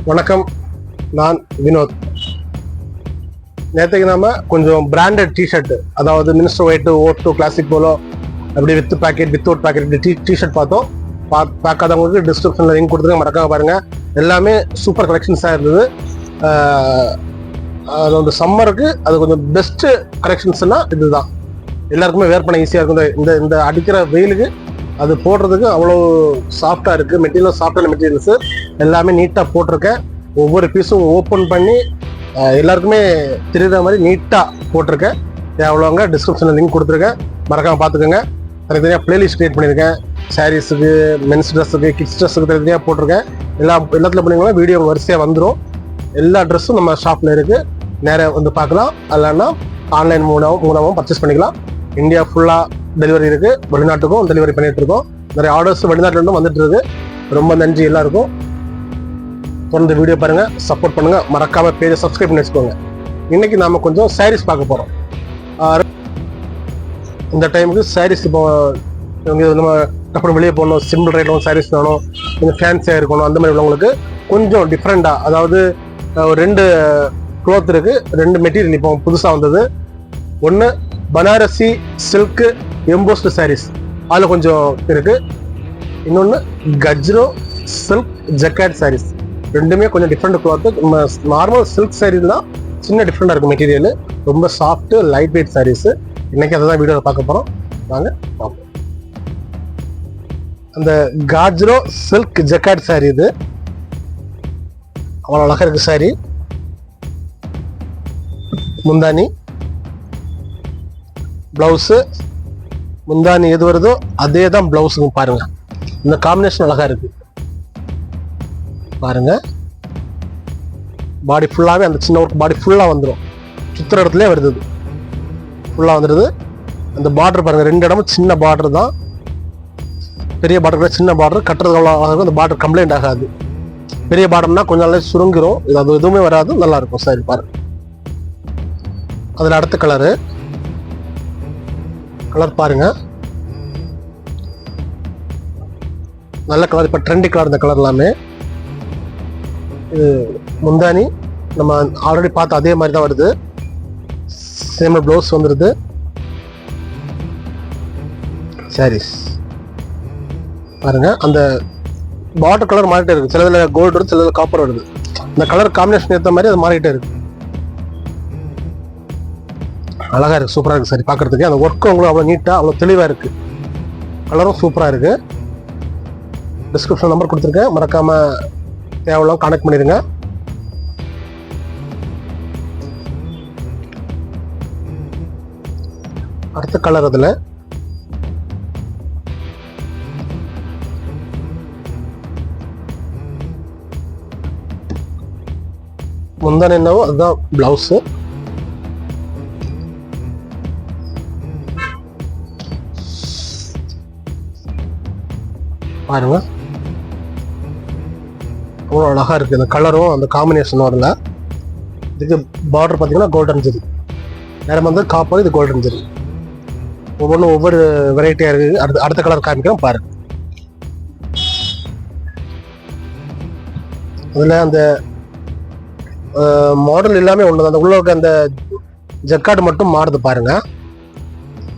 வணக்கம், நான் வினோத். நேற்றுக்கு நாம கொஞ்சம் பிராண்டட் டிஷர்ட், அதாவது மினிஸ்டர் ஒயிட், ஓட்டு, கிளாசிக் போலோ, அப்படி with pocket, without pocket T-shirt பார்த்தோம். பார்க்காதவங்களுக்கு டிஸ்கிரிப்ஷனில் லிங்க் கொடுத்துருங்க, மறக்காம பாருங்க. எல்லாமே சூப்பர் கலெக்ஷன்ஸாக இருந்தது. அது வந்து சம்மருக்கு அது கொஞ்சம் பெஸ்ட் கலெக்ஷன்ஸ்னா இதுதான். எல்லாருக்குமே வேர் பண்ண ஈஸியாக இருக்கும். இந்த இந்த அடிக்கிற வெயிலுக்கு அது போடுறதுக்கு அவ்வளோ சாஃப்டாக இருக்குது. மெட்டீரியல் சாஃப்டான மெட்டீரியல்ஸு எல்லாமே நீட்டாக போட்டிருக்கேன். ஒவ்வொரு பீஸும் ஓப்பன் பண்ணி எல்லாருக்குமே தெரியுற மாதிரி நீட்டாக போட்டிருக்கேன். எவ்வளோங்க டிஸ்கிரிப்ஷனில் லிங்க் கொடுத்துருக்கேன், மறக்காமல் பார்த்துக்கோங்க. தனித்தனியாக பிளேலிஸ்ட் க்ரியேட் பண்ணியிருக்கேன். சாரீஸுக்கு, மென்ஸ் ட்ரெஸ்ஸுக்கு, கிட்ஸ் ட்ரெஸ்ஸுக்கு தனித்தனியாக போட்டிருக்கேன். எல்லாத்துல பண்ணிங்கன்னா வீடியோ வரிசையாக வந்துடும். எல்லா ட்ரெஸ்ஸும் நம்ம ஷாப்பில் இருக்குது. நேராக வந்து பார்க்கலாம். இல்லைன்னா ஆன்லைன் மூலமாகவும் பர்ச்சேஸ் பண்ணிக்கலாம். இந்தியா ஃபுல்லாக டெலிவரி இருக்குது. வெளிநாட்டுக்கும் டெலிவரி பண்ணிட்டு இருக்கோம். நிறைய ஆர்டர்ஸ் வெளிநாட்டிலும் வந்துட்டு இருக்கு. ரொம்ப நன்றி எல்லாருக்கும். தொடர்ந்து வீடியோ பாருங்க, சப்போர்ட் பண்ணுங்க. மறக்காம பேஜை சப்ஸ்கிரைப் பண்ணி வச்சுக்கோங்க. இன்னைக்கு நாம கொஞ்சம் சாரீஸ் பார்க்க போறோம். இந்த டைமுக்கு சாரீஸ் இப்போ நம்ம அப்புறம் வெளியே போகணும், சிம்பிள் ரேட்ல சாரீஸ் வேணும், கொஞ்சம் ஃபேன்சியாக இருக்கணும். அந்த மாதிரி உள்ளவங்களுக்கு கொஞ்சம் டிஃப்ரெண்டாக, அதாவது ரெண்டு க்ளோத் இருக்கு, ரெண்டு மெட்டீரியல் இப்போ புதுசாக வந்தது. ஒன்று பனாரசி சில்க் எம்போஸ்டு சாரீஸ், அதில் கொஞ்சம் இருக்கு. இன்னொன்று கஜ்ரோ சில்க் ஜக்காட் சாரீஸ். ரெண்டுமே கொஞ்சம் டிஃப்ரெண்ட் க்ளாத்து. நம்ம நார்மல் சில்க் சாரீஸ் தான் சின்ன டிஃப்ரெண்டாக இருக்கும் மெட்டீரியல். ரொம்ப சாஃப்ட் லைட் வெயிட் சாரீஸ். இன்னைக்கு அதை தான் வீடியோவில் பார்க்க போகிறோம். வாங்க பார்ப்போம். அந்த காஜ்ரோ சில்க் ஜக்காட் சாரீ, இது அவ்வளோ அழகாக இருக்கு சாரீ. முந்தானி, பிளவுஸு, முந்தானி எது வருதோ அதே தான் பிளவுஸுங்க. பாருங்க, இந்த காம்பினேஷன் அழகா இருக்கு பாருங்க. பாடி ஃபுல்லாவே அந்த சின்ன ஒர்க் பாடி ஃபுல்லா வந்துடும். சுத்துற இடத்துல வருது, ஃபுல்லா வந்துடுது. அந்த பார்டர் பாருங்க, ரெண்டு இடமும் சின்ன பார்டர் தான். பெரிய பார்டர் சின்ன பார்டர் கட்டுறது அவ்வளோ. அந்த பார்டர் கம்ப்ளைண்ட் ஆகாது. பெரிய பார்டர்னா கொஞ்சம் நாளே சுருங்கிரும். இது அது எதுவுமே வராது, நல்லா இருக்கும். சரி பாருங்க. அதில் அடுத்த கலர் பாருங்க, நல்ல கலர். இப்போ ட்ரெண்டி கலர் இந்த கலர் எல்லாமே. இது முந்தானி நம்ம ஆல்ரெடி பார்த்த அதே மாதிரி தான் வருது. சேம் ப்ளவுஸ் வந்துடுது. சாரீஸ் பாருங்க, அந்த பார்டர் கலர் மாறிட்டே இருக்கு. சிலதுல கோல்டு வருது, சிலதுல காப்பர் வருது. இந்த கலர் காம்பினேஷன் ஏற்ற மாதிரி அது மாறிட்டே இருக்கு. அழகா இருக்கு, சூப்பரா இருக்கு. சரி பார்க்கறதுக்கு அந்த ஒர்க்கும் உங்களுக்கு அவ்வளோ நீட்டாக அவ்வளோ தெளிவாக இருக்கு. கலரும் சூப்பராக இருக்கு. டிஸ்கிரிப்ஷன் நம்பர் கொடுத்துருக்கேன், மறக்காம தேவையில்லாம் கான்டாக்ட் பண்ணிடுங்க. அடுத்த கலர் அதில் முந்தானி என்னவோ அதுதான் பிளவுஸு. பாருங்க, அவ்வளோ அழகா இருக்கு இந்த கலரும் அந்த காம்பினேஷனோட. இதுக்கு பார்டர் பார்த்தீங்கன்னா கோல்டன் ஜெரி, நேரம் வந்து காப்பர், இது கோல்டன் ஜெரி. ஒவ்வொன்றும் ஒவ்வொரு வெரைட்டியா இருக்கு. அடுத்த கலர் காமிக்கிறோம் பாருங்க. அதுல அந்த மாடல் எல்லாமே ஒன்று. அந்த உள்ள அந்த ஜக்கார்டு மட்டும் மாறுது பாருங்க.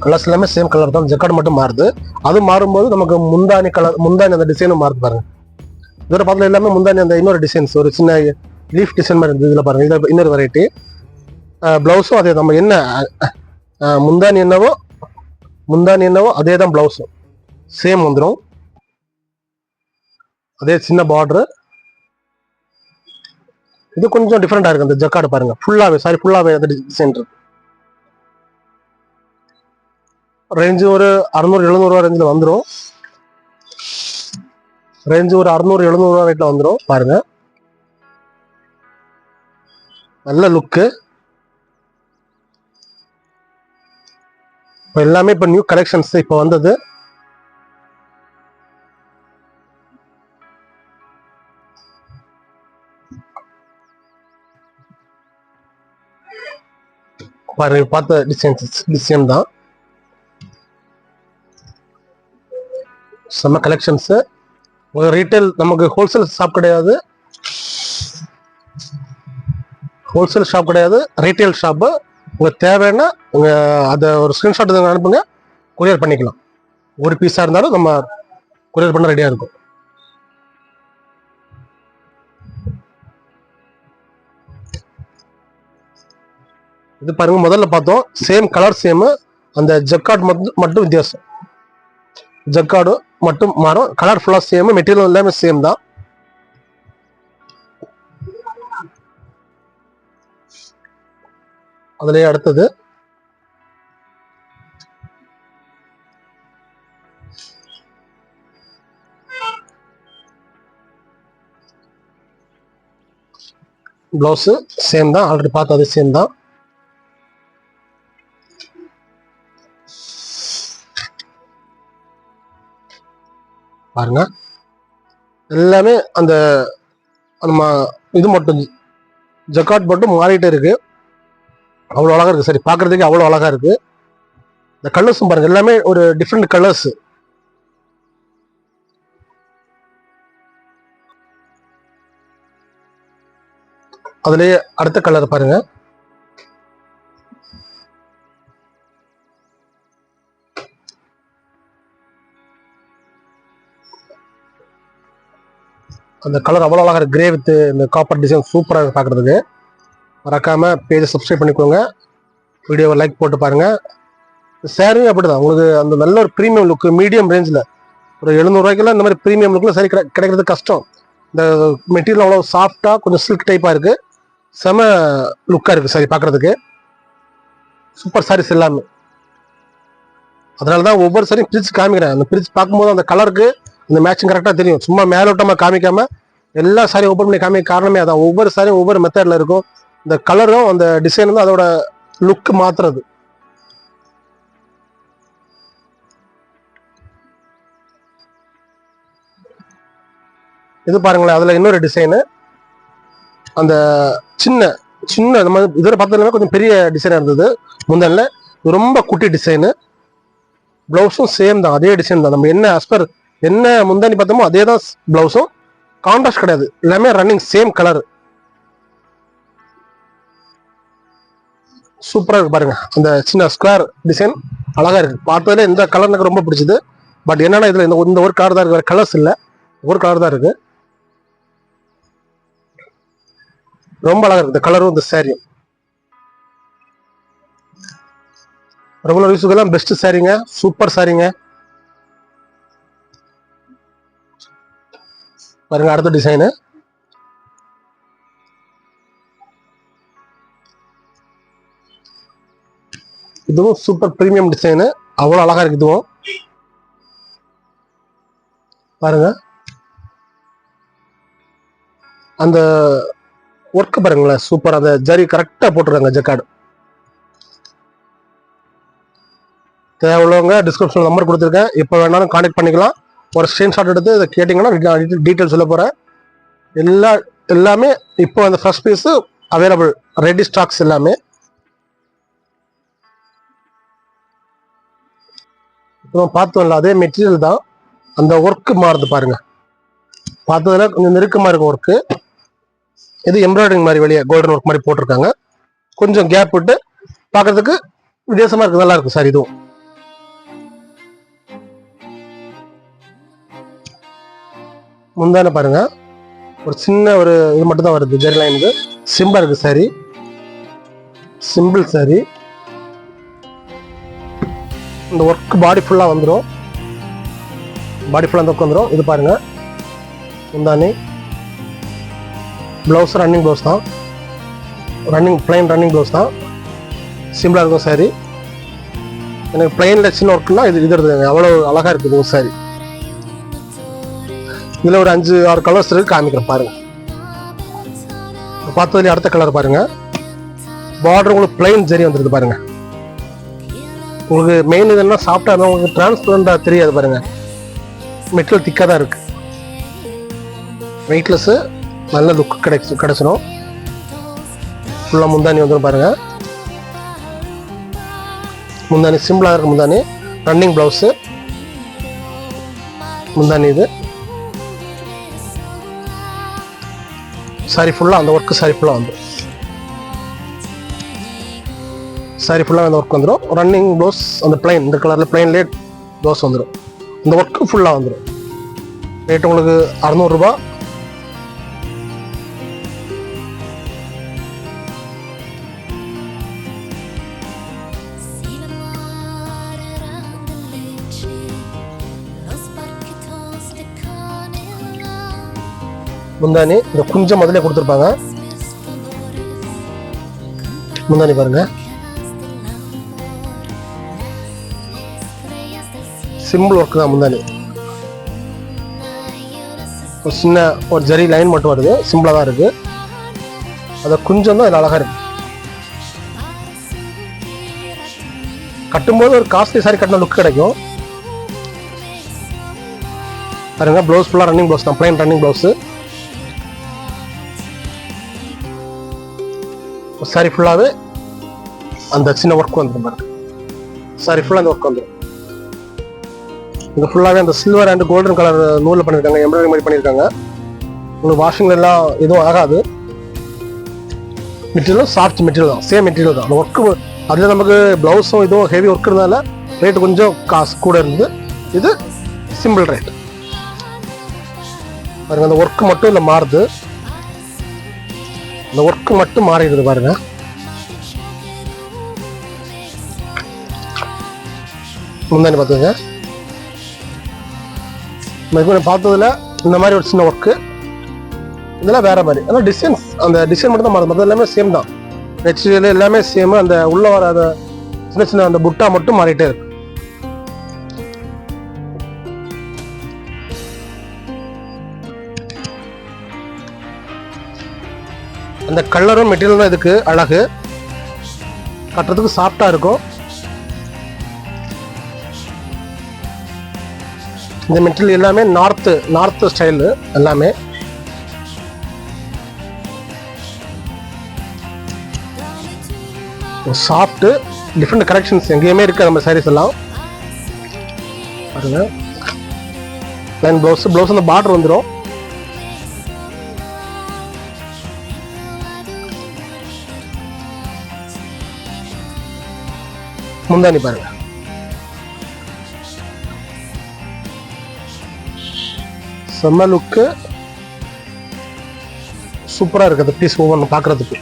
கலர்ஸ் எல்லாமே சேம் கலர் தான், ஜக்கார்டு மட்டும் மாறுது. அது மாறும்போது நமக்கு முந்தானி கலர், முந்தானி அந்த டிசைனும் மாறுது பாருங்க. இதோட பார்த்துல எல்லாமே முந்தானி அந்த இன்னொரு டிசைன்ஸ், ஒரு சின்ன லீஃப் டிசைன் மாதிரி இருந்தது. இதில் பாருங்க, இதில் இன்னொரு வெரைட்டி. பிளவுஸும் அதே, நம்ம என்ன முந்தானி என்னவோ அதே தான் பிளவுஸும் சேம் வந்துடும். அதே சின்ன பார்டரு. இது கொஞ்சம் டிஃப்ரெண்டா இருக்கு. அந்த ஜக்கார்டு பாருங்க, ஃபுல்லாவே அந்த டிசைன் இருக்கு. ரேஞ்சு ஒரு 600-700 ரூபா ரேஞ்சில் வந்துடும். ரேஞ்சு ஒரு 600-700 ரூபா ரேட்ல வந்துடும். பாருங்க, நல்ல லுக்கு. இப்போ எல்லாமே இப்போ நியூ கலெக்ஷன்ஸ் இப்போ வந்தது. பாருங்க, பார்த்த டிசைன் தான். செம்ம கலெக்ஷன்ஸ். ரீட்டைல் நமக்கு ஹோல்சேல் ஷாப் கிடையாது, ஹோல்சேல் ஷாப் கிடையாது, ரீட்டைல் ஷாப்பு. உங்களுக்கு தேவைன்னா அதை ஒரு ஸ்க்ரீன்ஷாட் அனுப்புங்க, கொரியர் பண்ணிக்கலாம். ஒரு பீஸாக இருந்தாலும் நம்ம கொரியர் பண்ண ரெடியாக இருக்கும். இது பாருங்க, முதல்ல பார்த்தோம் சேம் கலர் சேமு, அந்த ஜக்கார்ட் மட்டும் வித்தியாசம். ஜக்கார்டு மட்டும் மாறும், கலர் ஃபுல்லாக சேம், மெட்டீரியல் எல்லாமே சேம் தான். அதுலேயே அடுத்தது பிளவுஸ் சேம் தான், ஆல்ரெடி பார்த்தது சேம் தான். பாருங்க, எல்லாமே அந்த நம்ம இது மட்டும் ஜக்கார்ட் மட்டும் மாறிட்டே இருக்கு. அவ்வளோ அழகா இருக்கு. சரி, பார்க்கறதுக்கு அவ்வளோ அழகா இருக்கு. இந்த கலர்ஸும் பாருங்க, எல்லாமே ஒரு டிஃப்ரெண்ட் கலர்ஸ். அதுலயே அடுத்த கலர் பாருங்க, அந்த கலர் அவ்வளோ அழகா இருக்கு. கிரே வித் இந்த காப்பர் டிசைன் சூப்பராக இருக்கு பார்க்கறதுக்கு. மறக்காம பேஜை சப்ஸ்கிரைப் பண்ணிக்கோங்க, வீடியோவை லைக் போட்டு பாருங்க. சேரீயும் அப்படிதான், உங்களுக்கு அந்த நல்ல ஒரு ப்ரீமியம் லுக், மீடியம் ரேஞ்சில் ஒரு 700 ரூபாய்க்குலாம் இந்த மாதிரி ப்ரீமியம் லுக்கில் சரி கிடைக்கிறது கஷ்டம். இந்த மெட்டீரியல் அவ்வளோ சாஃப்டாக கொஞ்சம் சில்க் டைப்பாக இருக்கு, செம லுக்காக இருக்கு சரி பார்க்கறதுக்கு. சூப்பர் சாரீஸ் எல்லாமே. அதனால தான் ஒவ்வொரு சாரியும் பிரித்து காமிக்கிறேன். அந்த பிரித்து பார்க்கும்போது அந்த கலருக்கு இந்த மேட்சிங் கரெக்டாக தெரியும். சும்மா மேலோட்டமாக காமிக்காம எல்லா சாரியும் ஓப்பன் பண்ணி காமிக்க காரணமே அதான். ஒவ்வொரு சாரியும் ஒவ்வொரு மெத்தடில் இருக்கும். இந்த கலரும் அந்த டிசைனும் தான் அதோட லுக் மாத்துறது. இது பாருங்களேன், அதுல இன்னொரு டிசைனு, அந்த சின்ன சின்ன நம்ம இதில் பார்த்ததுமே கொஞ்சம் பெரிய டிசைனாக இருந்தது முந்தன்ல. ரொம்ப குட்டி டிசைனு. பிளவுஸும் சேம் தான், அதே டிசைன் தான். நம்ம என்ன அஸ்பர் என்ன முந்தானி பார்த்தோமோ அதே தான் பிளவுஸும். கான்ட்ராஸ்ட் கிடையாது, எல்லாமே ரன்னிங் சேம் கலர். சூப்பராக இருக்கு பாருங்க. அந்த சின்ன ஸ்கொயர் டிசைன் அழகா இருக்கு. பார்த்ததுல இந்த கலர் எனக்கு ரொம்ப பிடிச்சது. பட் என்னன்னா இதுல இந்த ஒரு கலர் தான் இருக்கு, கலர்ஸ் இல்லை, ஒரு கலர் தான் இருக்கு. ரொம்ப அழகா இருக்கு இந்த கலரும் இந்த சாரியும். ரெகுலர் யூஸுக்கெல்லாம் பெஸ்ட் சாரிங்க, சூப்பர் சாரிங்க. பாருங்க அடுத்த டிசைனு. இதுவும் சூப்பர் பிரீமியம் டிசைனு, அவ்வளோ அழகா இருக்கு. இதுவும் பாருங்க, அந்த ஒர்க் பாருங்களேன், சூப்பர். அந்த ஜரி கரெக்டா போட்டுருக்காங்க ஜக்கார்டு. தேவையுள்ளவங்க டிஸ்கிரிப்ஷன் நம்பர் கொடுத்துருக்கேன், எப்போ வேணாலும் கான்டாக்ட் பண்ணிக்கலாம். ஒரு ஸ்க்ரீன்ஷாட் எடுத்து இதை கேட்டிங்கன்னா டீட்டெயில் சொல்ல போகிறேன். எல்லாமே இப்போ அந்த first piece available, ready stocks எல்லாமே. இப்போ பார்த்தோம்ல அதே மெட்டீரியல் தான், அந்த ஒர்க்கு மாறுது பாருங்க. பார்த்ததுல கொஞ்சம் நெருக்கமாக இருக்கும் ஒர்க்கு. இது எம்ப்ராய்டரிங் மாதிரி வெளியே கோல்டன் ஒர்க் மாதிரி போட்டிருக்காங்க. கொஞ்சம் கேப் விட்டு பார்க்கறதுக்கு வித்தியாசமா இருக்கு, நல்லா இருக்கு சார். இதுவும் முந்தான பாருங்க, ஒரு சின்ன ஒரு இது மட்டும் தான் வருது, ஜெரி லைனுக்கு. சிம்பிளா இருக்கு சாரி, சிம்பிள் சாரி. இந்த ஒர்க் பாடி ஃபுல்லா வந்துடும், பாடி ஃபுல்லா அந்த ஒர்க் வந்துடும். இது பாருங்க முந்தானி. பிளவுஸ் ரன்னிங் பிளவுஸ் தான், பிளைன் ரன்னிங் பிளவுஸ் தான். சிம்பிளா இருக்கும் சாரி. எனக்கு பிளைன்ல சின்ன ஒர்க்னா இது இருக்குதுங்க, அவ்வளோ அழகா இருக்குது ஒரு சாரி. இதுல ஒரு 5-6 கலர்ஸ் இருக்கு, காமிக்கிறேன் பாருங்க. பார்த்ததுல அடுத்த கலர் பாருங்க. பார்டர் உங்களுக்கு பிளைன் ஜரி வந்துருக்கு பாருங்க. உங்களுக்கு மெயின் இதெல்லாம் சாஃப்டா இருந்தால் உங்களுக்கு டிரான்ஸ்பரண்டா தெரியாது பாருங்க. மெட்டீரியல் திக்கா தான் இருக்கு, வெயிட்லெஸ், நல்ல லுக் கிடைச்சிடும். ஃபுல்லா முந்தானி வந்துடும் பாருங்க. முந்தானி சிம்பிளா இருக்கு, முந்தானி ரன்னிங் பிளவுஸ் முந்தானி. இது சாரி ஃபுல்லா அந்த ஒர்க் சாரி ஃபுல்லா வந்துடும். சாரி ஃபுல்லாக அந்த ஒர்க் வந்துடும். ரன்னிங் ப்ளவுஸ் அந்த பிளைன் இந்த கலரில் பிளைன்லேயே ப்ளவுஸ் வந்துடும். இந்த ஒர்க்கு ஃபுல்லாக வந்துடும். ரேட் உங்களுக்கு 600 ரூபா. முந்தானி இந்த குஞ்சம் முதல்ல கொடுத்துருப்பாங்க. முந்தானி பாருங்க, சிம்பிள் ஒர்க் தான். முந்தானி ஒரு சின்ன ஒரு ஜரி லைன் மட்டும் வருது, சிம்பிளா தான் இருக்கு. அந்த குஞ்சம் தான் அழகா இருக்கு. கட்டும்போது ஒரு காஸ்ட்லி சாரி கட்டின லுக் கிடைக்கும். பாருங்க, ப்ளவுஸ் ஃபுல்லா ரன்னிங் ப்ளவுஸ் தான், பிளைன் ரன்னிங் ப்ளவுஸ். சாரி ஃபுல்லாவே அந்த சின்ன ஒர்க் வந்துடும் பாருங்க. சாரி ஃபுல்லா அந்த ஒர்க் வந்துடும். இது ஃபுல்லாவே அந்த சில்வர் அண்ட் கோல்டன் கலர் நூலில் பண்ணியிருக்காங்க, எம்ப்ராய்டரி மாதிரி பண்ணியிருக்காங்க. உங்களுக்கு வாஷிங்ல எல்லாம் எதுவும் ஆகாது. மெட்டீரியலும் சாஃப்ட் மெட்டீரியல் தான், சேம் மெட்டீரியல் தான். அந்த ஒர்க்கு அதில் நமக்கு ப்ளவுஸும் இதுவும் ஹெவி ஒர்க் இருந்ததால ரேட்டு கொஞ்சம் காசு கூட இருந்தது. இது சிம்பிள் ரேட் பாருங்க. அந்த ஒர்க்கு மட்டும் இல்லை மாறுது, இந்த ஒர்க்கு மட்டும் மாறிடுது பாருங்க. முந்தானி பார்த்துங்க, பார்த்ததுல இந்த மாதிரி ஒரு சின்ன ஒர்க்கு, இதெல்லாம் வேற மாதிரி. ஆனால் டிசைன்ஸ் அந்த டிசைன் மட்டும் தான் மாறுது, மற்ற எல்லாமே சேம் தான். மெட்டீரியல் எல்லாமே சேம். அந்த உள்ள வர சின்ன சின்ன அந்த புட்டா மட்டும் மாறிட்டே இருக்கு. அந்த கலரும் மெட்டீரியல் தான் இதுக்கு அழகு, கட்டுறதுக்கு சாஃப்டா இருக்கும். இந்த மெட்டீரியல் எல்லாமே நார்த் ஸ்டைல் எல்லாமே. சாஃப்ட் டிஃப்ரெண்ட் கலெக்ஷன்ஸ் எங்கேயுமே இருக்கு நம்ம சாரீஸ் எல்லாம். பாருங்க, லைன் ப்ளவுஸ் அந்த பார்டர் வந்துடும். முந்தானி பாருங்க, செம்ம லுக்கு, சூப்பரா இருக்கு அந்த பீஸ் ஒவ்வொன்று பார்க்கறதுக்கு.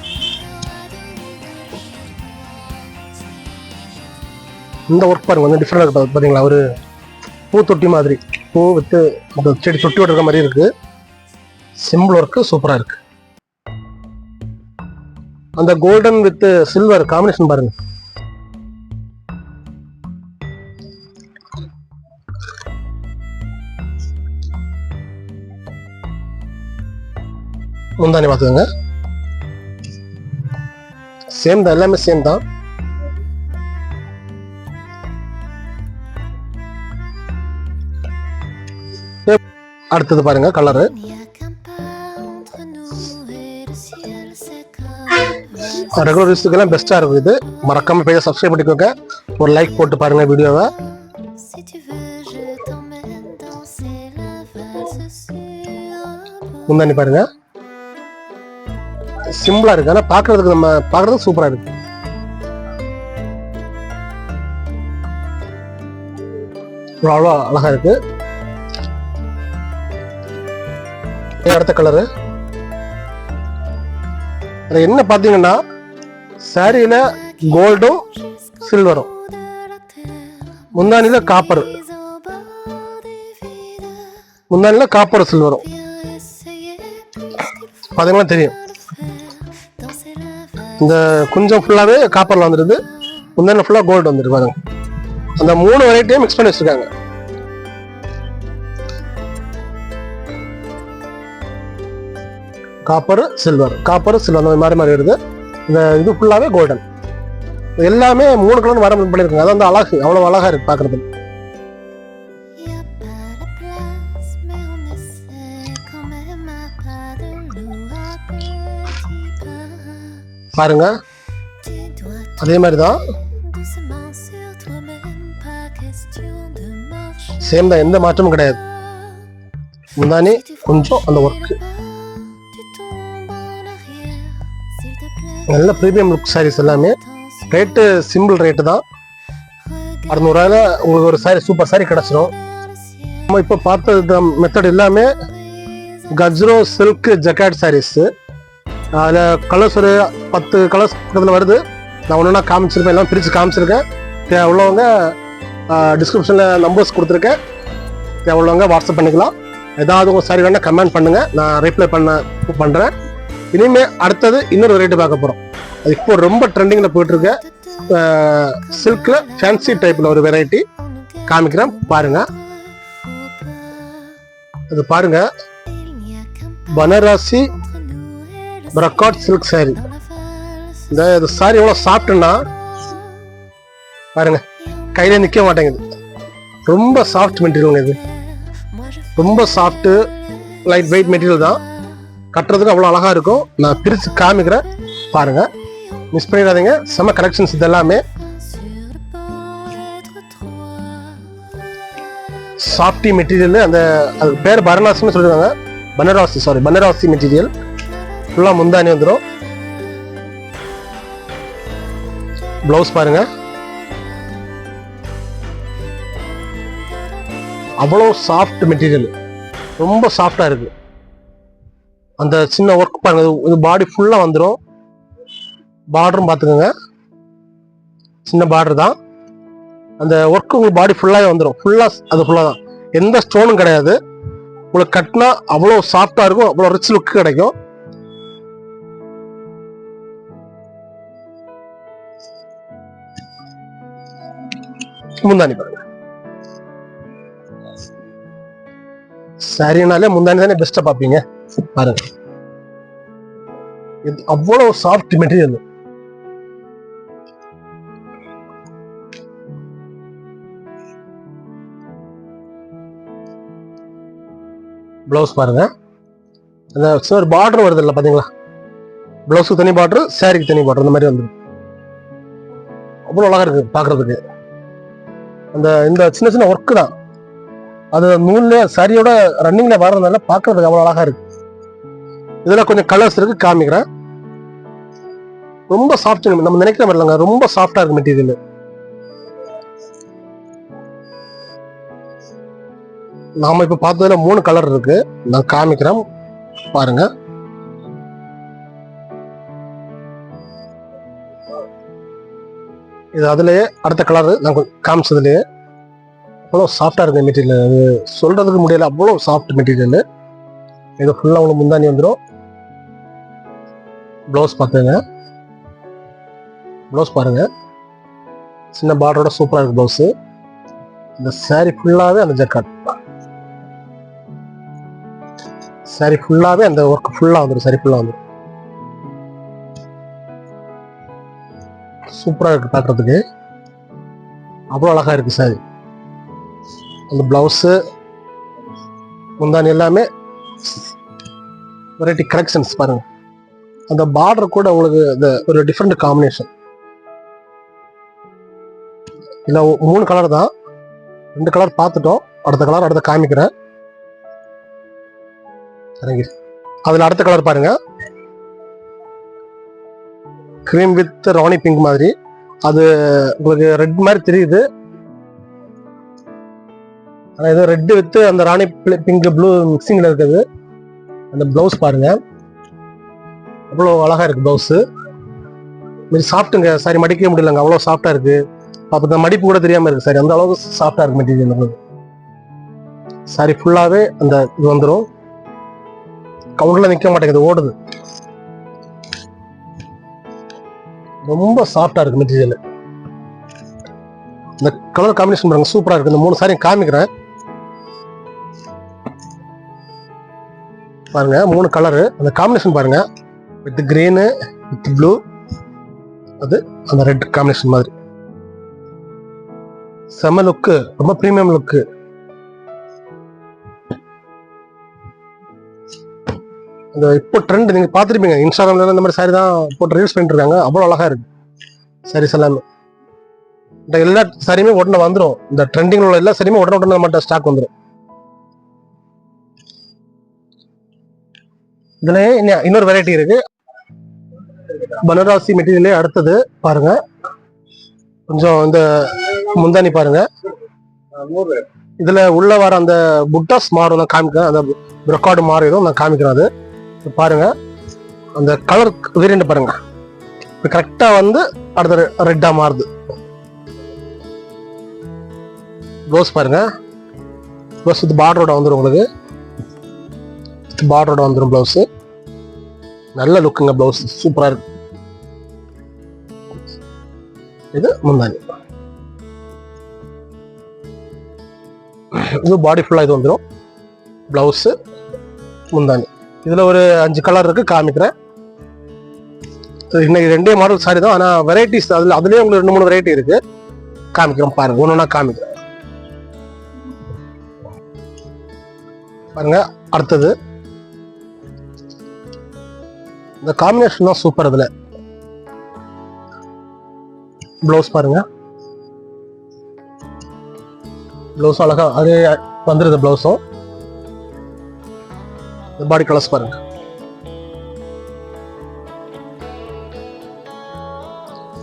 இந்த ஒர்க் பாருங்க, கொஞ்சம் டிஃப்ரெண்டா இருக்கு பாத்தீங்களா. ஒரு பூ தொட்டி மாதிரி, பூ வித்து செடி தொட்டி விட்டுற மாதிரி இருக்கு. சிம்பிள் ஒர்க்கு சூப்பரா இருக்கு. அந்த கோல்டன் வித் சில்வர் காம்பினேஷன் பாருங்க. முந்தானி பார்த்துக்கோங்க, சேம் தான், எல்லாமே சேம் தான். அடுத்தது பாருங்க கலரு. ரெகுலர் யூஸ்க்கு பெஸ்டா இருக்கும் இது. மறக்காம பேஜை சப்ஸ்கிரைப் பண்ணிக்கோங்க, ஒரு லைக் போட்டு பாருங்க வீடியோவை. முந்தானி பாருங்க, சிம்பிளா இருக்கு, ஆனா பாக்குறதுக்கு நம்ம பாக்குறதுக்கு சூப்பரா இருக்கு. அவ்வளோ அழகா இருக்கு. அடுத்த கலரு என்ன பாத்தீங்கன்னா, சாரியில கோல்டும் சில்வரும், முந்தானில காப்பர், முந்தானில காப்பர் சில்வரும் பாத்தீங்கன்னா தெரியும். இந்த குஞ்சம் ஃபுல்லாவே காப்பர்ல வந்துருது, முந்தானில ஃபுல்லா கோல்டு வந்துருக்கு பாருங்க. அந்த 3 வெரைட்டியும் மிக்ஸ் பண்ணி வச்சிருக்காங்க. காப்பர் சில்வர் அந்த மாதிரி மாதிரி வருது. இந்த இது ஃபுல்லாவே கோல்டன், எல்லாமே 3 கலர் வர பண்ணிருக்காங்க. அது வந்து அழகு, அவ்வளவு அழகா இருக்கு பாக்குறது. பாருங்க, அதே மாதிரிதான் சேம் தான், எந்த மாற்றமும் கிடையாது. முந்தானி கொஞ்சம் அந்த ஒர்க் நல்ல பிரீமியம் லுக் சாரீஸ் எல்லாமே ரேட்டு சிம்பிள் ரேட்டு தான். 600 உங்களுக்கு ஒரு சாரி சூப்பர் சாரி கிடச்சிரும். நம்ம இப்போ பார்த்த மெத்தட் எல்லாமே கஜ்ரோ சில்க் ஜக்காட் சாரீஸ். அதில் கலர்ஸ் ஒரு 10 கலர்ஸ் பக்கத்தில் வருது. நான் ஒன்று காமிச்சிருப்பேன், எல்லாம் பிரித்து காமிச்சிருக்கேன். தேவையுள்ளவங்க டிஸ்கிரிப்ஷனில் நம்பர்ஸ் கொடுத்துருக்கேன். தேவையுள்ளவங்க வாட்ஸ்அப் பண்ணிக்கலாம். ஏதாவது உங்கள் சாரி வேணால் கமெண்ட் பண்ணுங்கள், நான் ரிப்ளை பண்ணுறேன். இனிமேல் அடுத்தது இன்னொரு வெரைட்டி பார்க்க போகிறோம். அது இப்போ ரொம்ப ட்ரெண்டிங்கில் போயிட்டுருக்க சில்கில் ஃபேன்சி டைப்பில் ஒரு வெரைட்டி காமிக்கிறேன் பாருங்கள். அது பாருங்கள், பனாரசி பிரக்காட் சில்க் சாரி. இந்த சாரி எவ்வளோ சாஃப்ட்னா பாருங்க, கையில நிற்க மாட்டேங்குது. ரொம்ப சாஃப்ட் மெட்டீரியல், இது ரொம்ப சாஃப்ட்டு லைட் வெயிட் மெட்டீரியல் தான். கட்டுறதுக்கு அவ்வளோ அழகா இருக்கும். நான் பிரித்து காமிக்கிறேன் பாருங்க, மிஸ் பண்ணிடாதீங்க. செம்ம கலெக்ஷன்ஸ் இது எல்லாமே. சாஃப்டி மெட்டீரியல், அந்த அது பேர் பனாரசின்னு சொல்லிடுவாங்க. பனாரசி மெட்டீரியல். ஃபுல்லாக முந்தானி வந்துடும். ப்ளவுஸ் பாருங்க, அவ்வளோ சாஃப்ட் மெட்டீரியல், ரொம்ப சாஃப்டா இருக்கு. அந்த சின்ன ஒர்க் பாருங்க, இது பாடி ஃபுல்லா வந்துடும். பார்டரும் பார்த்துக்கோங்க, சின்ன பார்டர் தான். அந்த ஒர்க் உங்களுக்கு பாடி ஃபுல்லாகவே வந்துடும். அது ஃபுல்லாக தான், எந்த ஸ்டோனும் கிடையாது. உங்களுக்கு கட்டினா அவ்வளோ சாஃப்டா இருக்கும், அவ்வளோ ரிச் லுக் கிடைக்கும். முந்தானி பாருங்க, சாரினாலே முந்தானி தானே பெஸ்டா பார்ப்பீங்க. பாருங்க, இது அவ்வளவு சாஃப்ட் மெட்டீரியல். பிளவுஸ் பாருங்க, அந்த ஒரு பார்டர் வருது இல்லை பாத்தீங்களா? பிளவுஸுக்கு தனி பார்டர், சாரிக்கு தனி பார்டர், இந்த மாதிரி வந்துடும். அவ்வளோ அழகா இருக்கு பாக்குறதுக்கு. இந்த சின்ன சின்ன ஒர்க்கு தான், அது நூல்ல சாரியோட ரன்னிங்ல வர்றதுனால பாக்குறதுக்கு அவ்வளோ அழகா இருக்கு. இதுல கொஞ்சம் கலர்ஸ் இருக்கு, காமிக்கிறேன். ரொம்ப சாஃப்ட், நம்ம நினைக்கிற மாதிரி இல்லைங்க, ரொம்ப சாஃப்டா இருக்கு மெட்டீரியல். நாம இப்ப பார்த்ததுல 3 கலர் இருக்கு, நான் காமிக்கிறேன் பாருங்க. இது அதுலயே அடுத்த கலர் நான் காமிச்சதுலயே அவ்வளோ சாஃப்டா இருக்கு மெட்டீரியல். அது சொல்றதுக்கு முடியல, அவ்வளோ சாஃப்ட் மெட்டீரியல். இது ஃபுல்லா உங்களுக்கு முந்தானி வந்துடும். ப்ளவுஸ் பார்த்துங்க, ப்ளவுஸ் பாருங்க, சின்ன பார்டரோட சூப்பரா இருக்கு ப்ளவுஸ். இந்த சாரி ஃபுல்லாவே அந்த ஜக்காட், சாரி ஃபுல்லாவே அந்த ஒர்க் ஃபுல்லா வந்துடும். சாரி ஃபுல்லா வந்துடும். சூப்பரா இருக்கு பார்க்கறதுக்கு, அவ்வளோ அழகா இருக்கு சாரி. அந்த பிளவுஸ் முந்தானி எல்லாமே வெரைட்டி கலெக்ஷன்ஸ் பாருங்க. அந்த பார்டர் கூட உங்களுக்கு ஒரு டிஃப்ரெண்ட் காம்பினேஷன். இல்ல 3 கலர் தான், 2 கலர் பார்த்துட்டோம். அடுத்த கலர் அடுத்த காமிக்கிறேன். அதுல அடுத்த கலர் பாருங்க, கிரீம் வித் ராணி பிங்க் மாதிரி. அது உங்களுக்கு ரெட் மாதிரி தெரியுது, ஆனா இது ரெட் வித் அந்த ராணி பிங்க் ப்ளூ மிக்சிங்ல இருக்குது. அந்த பிளவுஸ் பாருங்க, அவ்வளோ அழகா இருக்கு பிளவுஸ். சாஃப்ட்டுங்க, சாரி மடிக்கவே முடியலங்க, அவ்வளோ சாஃப்டா இருக்கு. அப்ப மடிப்பு கூட தெரியாம இருக்கு சாரி, அந்த அளவுக்கு சாஃப்டா இருக்கு மெட்டீரியல். சாரி ஃபுல்லாவே அந்த இது வந்துடும். கவுண்ட்ல நிக்க மாட்டேங்குது, ஓடுது. ரொம்ப சாஃப்டா இருக்கு மெட்டீரியல். இந்த கலர் காம்பினேஷன் பாருங்க, சூப்பரா இருக்கு. இந்த 3 சாரி காமிக்கிறேன் பாருங்க. 3 கலரு, அந்த காம்பினேஷன் பாருங்க, வித் கிரீனு வித் ப்ளூ, அது அந்த ரெட் காம்பினேஷன் மாதிரி. செம லுக்கு, ரொம்ப பிரீமியம் லுக்கு. இந்த இப்போ ட்ரெண்ட் நீங்க பாத்துருப்பீங்க, இன்ஸ்டாகிராம்ல இந்த மாதிரி சாரி தான் போட்டு ரீல்ஸ் பண்ணிட்டு இருக்காங்க. அவ்வளவு அழகா இருக்கு சாரீஸ் எல்லாமே. இந்த எல்லா சாரியுமே உடனே வந்துடும். இந்த ட்ரெண்டிங்ல உள்ள எல்லா சாரியுமே உடனே நம்மகிட்ட ஸ்டாக் வந்துடும். இதுல இன்னொரு வெரைட்டி இருக்கு, பனாரசி மெட்டீரியலே. அடுத்தது பாருங்க, கொஞ்சம் இந்த முந்தானி பாருங்க, இதுல உள்ள வர அந்த புட்டாஸ் மாறும் நான் காமிக்கிறேன், அந்த ரெக்கார்டு மாறிடும் நான் காமிக்கிறேன். அது பாருங்க, அந்த கலர் வேரியண்ட் பாருங்க, கரெக்டா வந்து அடுத்த ரெட்டா மாறுது. ப்ளவுஸ் பாருங்க, ப்ளவுஸ் இது பார்டரோட வந்துடும், உங்களுக்கு பார்டரோட வந்துடும் ப்ளவுஸ். நல்ல லுக்குங்க, ப்ளவுஸ் சூப்பரா இருக்கு. இது முந்தானி, இது பாடி ஃபுல்லா இது வந்துடும். ப்ளவுஸ் முந்தானி இதுல ஒரு 5 கலர் இருக்கு, காமிக்கிறேன். இன்னைக்கு 2 மாடல் சாரி தான், ஆனா வெரைட்டிஸ் அதுலயே உங்களுக்கு 2-3 வெரைட்டி இருக்கு, காமிக்கிறோம் பாருங்க. ஒன்னொன்னா காமிக்கிறேன் பாருங்க. அடுத்தது இந்த காம்பினேஷன் தான் சூப்பர். இதுல ப்ளவுஸ் பாருங்க, ப்ளவுஸ் அழகா அதே வந்துருது. ப்ளவுஸும் பாடி கலர்ஸ் பாருங்க,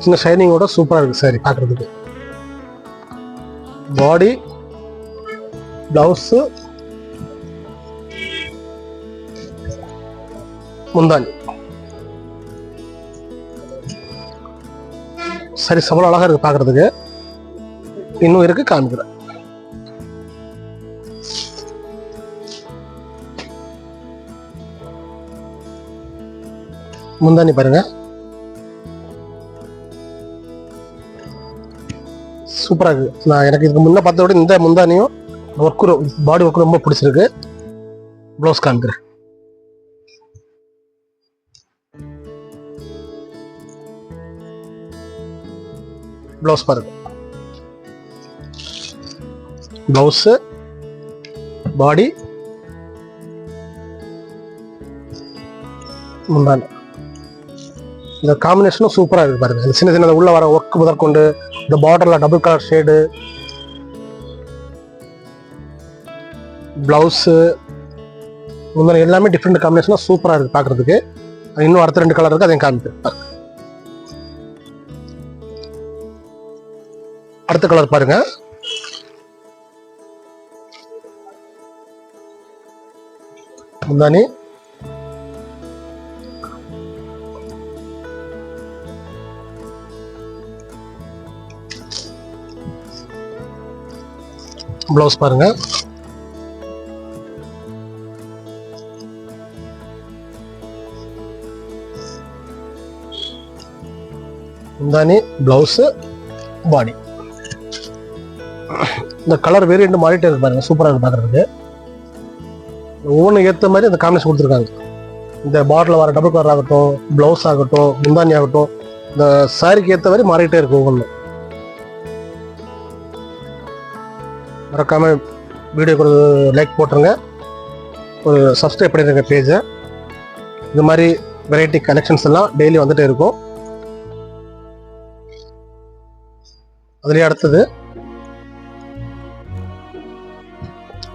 சின்ன ஷைனிங்கோட சூப்பரா இருக்கு சாரி பார்க்கிறதுக்கு. பாடி, பிளவுஸ், முந்தானி சரி சவள அழகா இருக்கு பார்க்கிறதுக்கு. இன்னும் இருக்கு, காமிக்கிறேன். முந்தானி பாருங்க, சூப்பரா இருக்கு. நான் எனக்கு இதுக்கு முன்ன பார்த்தத விட இந்த முந்தானியும் ஒர்க், பாடி ஒர்க் ரொம்ப பிடிச்சிருக்கு. ப்ளவுஸ் காமிக்கிறேன். ப்ளவுஸ் பாருங்க, ப்ளவுஸ், பாடி, முந்தானி. இந்த காம்பினேஷனும் சூப்பரா இருக்கு பாருங்க. சின்ன சின்ன உள்ள வர ஒர்க் முதற்கொண்டு இந்த பார்டர்ல டபுள் கலர் ஷேடு, பிளவுஸ், முந்தானி எல்லாமே டிஃப்ரெண்ட் காம்பினேஷனா சூப்பரா இருக்கு பார்க்கிறதுக்கு. இன்னும் அடுத்த 2 கலர் இருக்கு, அதையும் காமிப்பேன். அடுத்த கலர் பாருங்க, முந்தானி, ப்ளவுஸ் பாருங்க, முந்தானி, பிளவுஸ், பாடி. இந்த கலர் வேரியண்ட் மாறிட்டே இருக்கு பாருங்க, சூப்பரா இருக்கு பார்க்கறதுக்கு. ஒவ்வொன்றும் ஏற்ற மாதிரி அந்த காம்பினேஷன் கொடுத்துருக்காங்க. இந்த பார்டர்ல வர டபுள் கலர் ஆகட்டும், பிளவுஸ் ஆகட்டும், முந்தானி ஆகட்டும், இந்த சாரிக்கு ஏற்ற மாதிரி மாறிட்டே இருக்கு ஒவ்வொன்று. மறக்காம வீடியோக்கு ஒரு லைக் போட்டுருங்க, ஒரு சப்ஸ்கிரைப் பண்ணிடுங்க பேஜை. இது மாதிரி வெரைட்டி கலெக்ஷன்ஸ் எல்லாம் டெய்லி வந்துட்டே இருக்கும். அதுலேயே அடுத்தது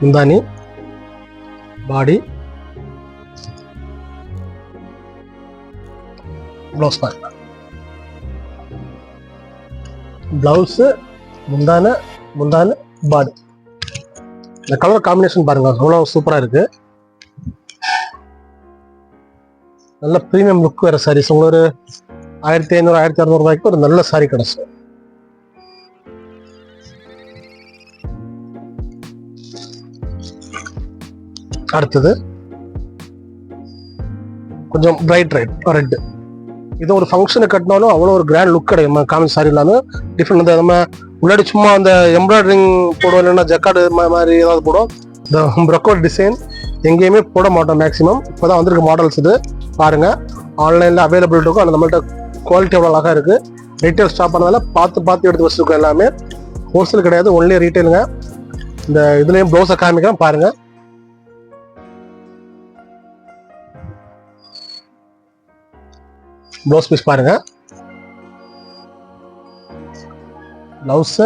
முந்தானி, பாடி, ப்ளவுஸ் பாருங்க, பிளவுஸ், முந்தான, பாடி. இந்த கலர் காம்பினேஷன் பாருங்க, அவ்வளவு சூப்பரா இருக்கு. நல்ல பிரீமியம் லுக் வேற சாரீஸ். உங்களுக்கு ஒரு 1500 1600 ரூபாய்க்கு ஒரு நல்ல சாரி கிடைக்கும். அடுத்தது கொஞ்சம் பிரைட் ரெட். இது ஒரு ஃபங்க்ஷனுக்கு கட்டினாலும் அவ்வளோ ஒரு கிராண்ட் லுக் கிடைக்கும். காமன் சாரி இல்லாமல் டிஃப்ரெண்ட். நம்ம முன்னாடி சும்மா அந்த எம்ப்ராய்டரிங் போடுவோம், இல்லைன்னா ஜக்கார்டு மாதிரி ஏதாவது போடும். இந்த ப்ரொக்கோட் டிசைன் எங்கேயுமே போட மாட்டோம் மேக்ஸிமம். இப்போதான் வந்திருக்கு மாடல்ஸ். இது பாருங்க, ஆன்லைனில் அவைலபிள் இருக்கும். அந்த நம்மள்ட்ட குவாலிட்டி அவ்வளோ அழகாக இருக்குது. ரீட்டைல் ஸ்டாப் பண்ணதால பார்த்து எடுத்து வச்சுருக்கோம். எல்லாமே ஹோல்சேல் கிடையாது, ஒன்லி ரீட்டைலுங்க. இந்த இதுலேயும் ப்ளவுஸை காமிக்கிறேன் பாருங்க. ப்ளவுஸ் பீஸ் பாருங்க, பிளவுஸ்,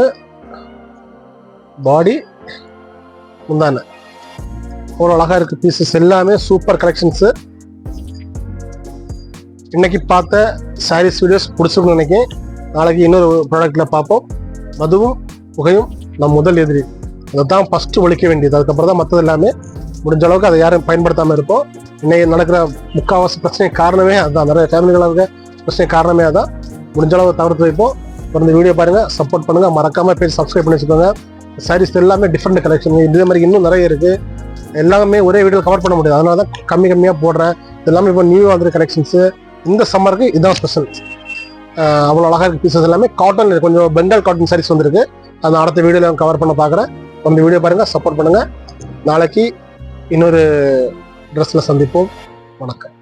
பாடி, முந்தான அவ்வளோ அழகா இருக்கு. பீசஸ் எல்லாமே சூப்பர் கலெக்ஷன்ஸ். இன்னைக்கு பார்த்த சாரீஸ் வீடியோஸ் பிடிச்சிருக்குன்னு நினைக்கிறேன். நாளைக்கு இன்னொரு ப்ராடக்ட்ல பார்ப்போம். மதுவும் புகையும் நம் முதல் எதிரி. அதை தான் ஃபர்ஸ்ட் ஒழிக்க வேண்டியது. அதுக்கப்புறம் தான் மற்றது எல்லாமே. முடிஞ்ச அளவுக்கு அதை யாரும் பயன்படுத்தாமல் இருப்போம். இன்னைக்கு நடக்கிற முக்கால்வாசி பிரச்சனை காரணமே அதுதான். நிறைய ஃபேமிலிகளாக பிரச்சனை காரணமே அதான். முடிஞ்ச அளவு தவிர்த்து வைப்போம். இந்த வீடியோ பாருங்க, சப்போர்ட் பண்ணுங்க, மறக்காம பேஜ் சப்ஸ்கிரைப் பண்ணி வச்சுக்கோங்க. சாரீஸ் எல்லாமே டிஃப்ரெண்ட் கலெக்ஷன், இதே மாதிரி இன்னும் நிறைய இருக்கு. எல்லாமே ஒரே வீடியோ கவர் பண்ண முடியாது, அதனால தான் கம்மியாக போடுறேன். எல்லாமே இப்போ நியூ வந்துரு கலெக்ஷன்ஸு. இந்த சம்மருக்கு இதுதான் ஸ்பெஷல். அவ்வளோ அழகாக இருக்குது பீசஸ் எல்லாமே. காட்டன் கொஞ்சம் பெங்கால் காட்டன் சாரீஸ் வந்துருக்கு. அதை அடுத்த வீடியோவில் கவர் பண்ண பார்க்குறேன். அந்த வீடியோ பாருங்கள், சப்போர்ட் பண்ணுங்கள். நாளைக்கு இன்னொரு ட்ரெஸ்ஸில் சந்திப்போம். வணக்கம்.